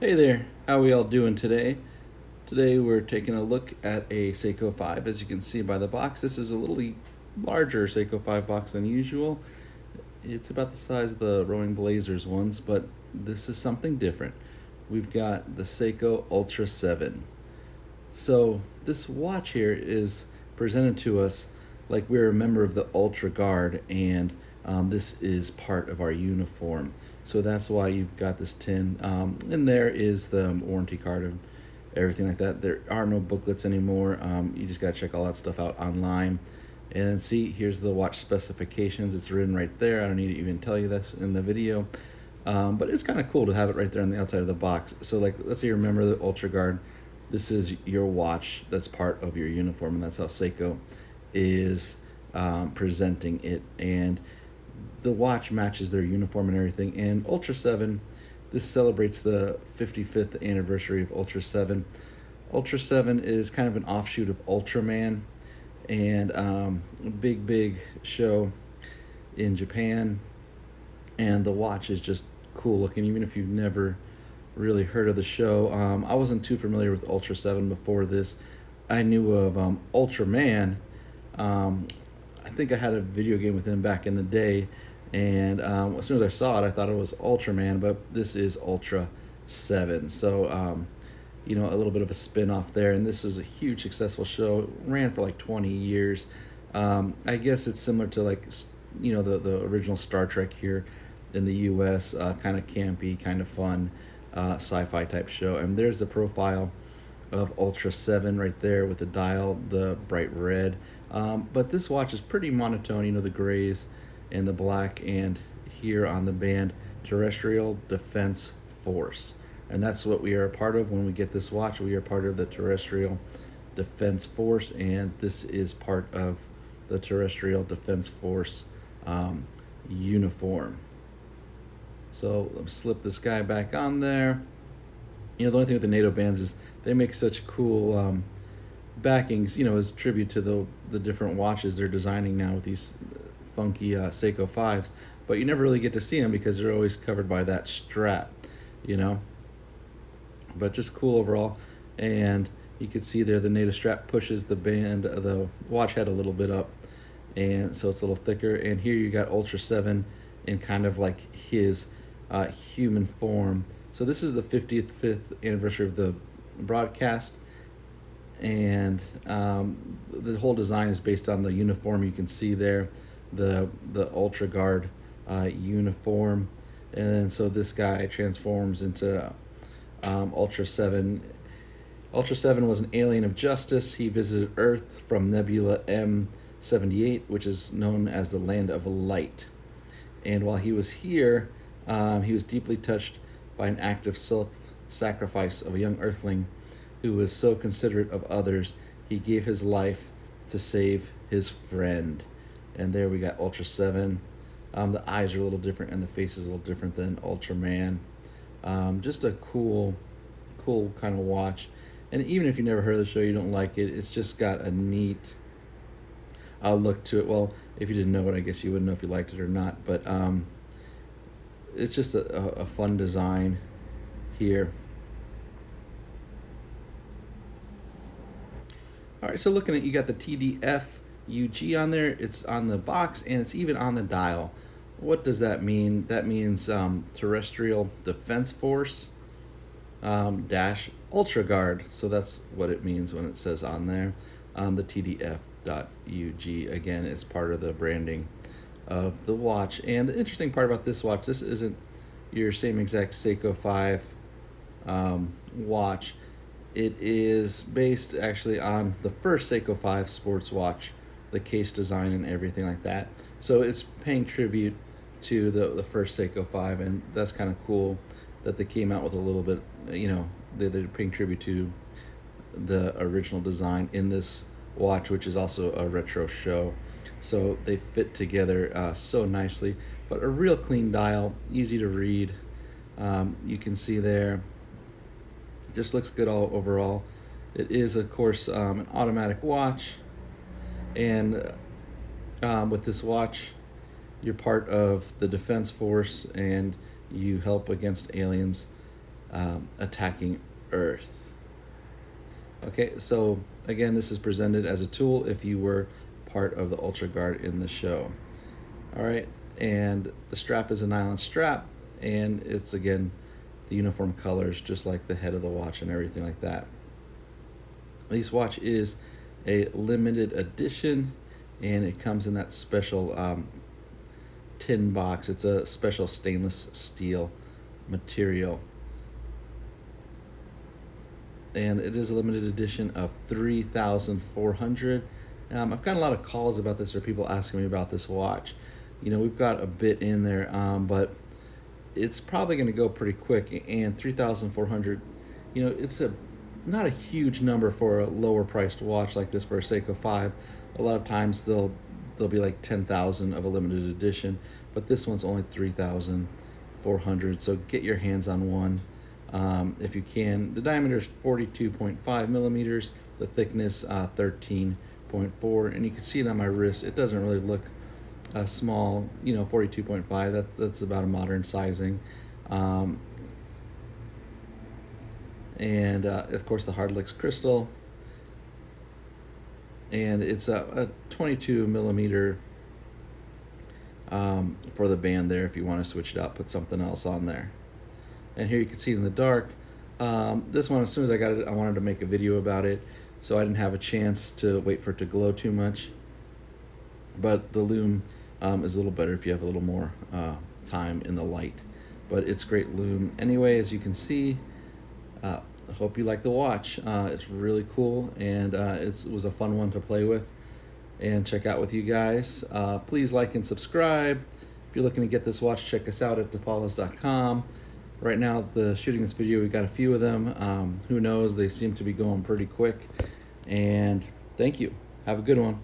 Hey there, how we all doing today? Today we're taking a look at a Seiko 5. As you can see by the box, this is a little larger Seiko 5 box than usual. It's about the size of the Rowing Blazers ones, but this is something different. We've got the Seiko Ultraseven. So this watch here is presented to us like we're a member of the Ultra Guard, and this is part of our uniform. So that's why you've got this tin. And there is the warranty card and everything like that. There are no booklets anymore. You just got to check all that stuff out online. And see, here's the watch specifications. It's written right there. I don't need to even tell you this in the video. But it's kind of cool to have it right there on the outside of the box. So like, let's say you remember the Ultra Guard. This is your watch that's part of your uniform, and that's how Seiko is presenting it. And the watch matches their uniform and everything. And Ultraseven, this celebrates the 55th anniversary of Ultraseven. Ultraseven is kind of an offshoot of Ultraman, and a big show in Japan. And the watch is just cool looking, even if you've never really heard of the show. I wasn't too familiar with Ultraseven before this. I knew of Ultraman. I think I had a video game with him back in the day, and as soon as I saw it, I thought it was Ultraman, but this is Ultraseven. So, you know, a little bit of a spin-off there, and this is a huge successful show. It ran for like 20 years. I guess it's similar to like, you know, the original Star Trek here in the US, kind of campy, kind of fun, sci-fi type show. And there's the profile of Ultraseven right there with the dial, the bright red. But this watch is pretty monotone, you know, the grays and the black, and here on the band, Terrestrial Defense Force. And that's what we are a part of when we get this watch. We are part of the Terrestrial Defense Force, and this is part of the Terrestrial Defense Force uniform. So let's slip this guy back on there. You know, the only thing with the NATO bands is they make such cool backings, you know, as tribute to the different watches they're designing now with these funky Seiko 5s. But you never really get to see them because they're always covered by that strap, you know. But just cool overall. And you can see there the NATO strap pushes the band, the watch head a little bit up, and so it's a little thicker. And here you got Ultraseven in kind of like his human form. So this is the 55th anniversary of the broadcast, and the whole design is based on the uniform. You can see there the Ultra Guard uniform, and then so this guy transforms into Ultraseven. Ultraseven was an alien of justice. He visited Earth from Nebula M78, which is known as the Land of Light. And while he was here, he was deeply touched by an act of self-sacrifice of a young Earthling who was so considerate of others, he gave his life to save his friend. And there we got Ultraseven. The eyes are a little different, and the face is a little different than Ultraman. Just a cool kind of watch. And even if you never heard of the show, you don't like it, it's just got a neat look to it. Well, if you didn't know it, I guess you wouldn't know if you liked it or not. But it's just a fun design here. All right, so looking at, you got the TDF UG on there. It's on the box, and it's even on the dial. What does that mean? That means Terrestrial Defense Force dash Ultra Guard. So that's what it means when it says on there. The TDF.UG, again, is part of the branding of the watch. And the interesting part about this watch, this isn't your same exact Seiko 5 watch. It is based actually on the first Seiko 5 sports watch, the case design and everything like that. So it's paying tribute to the first Seiko 5, and that's kind of cool that they came out with a little bit, you know, they're paying tribute to the original design in this watch, which is also a retro show. So they fit together so nicely, but a real clean dial, easy to read. You can see there, just looks good all overall. It is, of course, an automatic watch, and with this watch, you're part of the Defense Force, and you help against aliens attacking Earth. Okay, so again, this is presented as a tool if you were part of the Ultra Guard in the show. All right, and the strap is a nylon strap, and it's again the uniform colors, just like the head of the watch and everything like that. This watch is a limited edition, and it comes in that special tin box. It's a special stainless steel material, and it is a limited edition of 3,400. I've gotten a lot of calls about this, or people asking me about this watch. You know, we've got a bit in there, but it's probably going to go pretty quick. And 3,400, you know, it's not a huge number for a lower priced watch like this for a Seiko 5. A lot of times they'll be like 10,000 of a limited edition, but this one's only 3,400. So get your hands on one if you can. The diameter is 42.5 millimeters. The thickness 13.4, and you can see it on my wrist. It doesn't really look small, you know, 42.5. That's about a modern sizing. And of course the Hardlex crystal, and it's a 22 millimeter for the band there. If you want to switch it out, put something else on there. And here you can see it in the dark. This one, as soon as I got it, I wanted to make a video about it, so I didn't have a chance to wait for it to glow too much. But the lume is a little better if you have a little more time in the light. But it's great lume anyway, as you can see. I hope you like the watch. It's really cool, and it was a fun one to play with and check out with you guys. Please like and subscribe. If you're looking to get this watch, check us out at depalas.com. Right now, shooting this video, we got a few of them. Who knows? They seem to be going pretty quick. And thank you. Have a good one.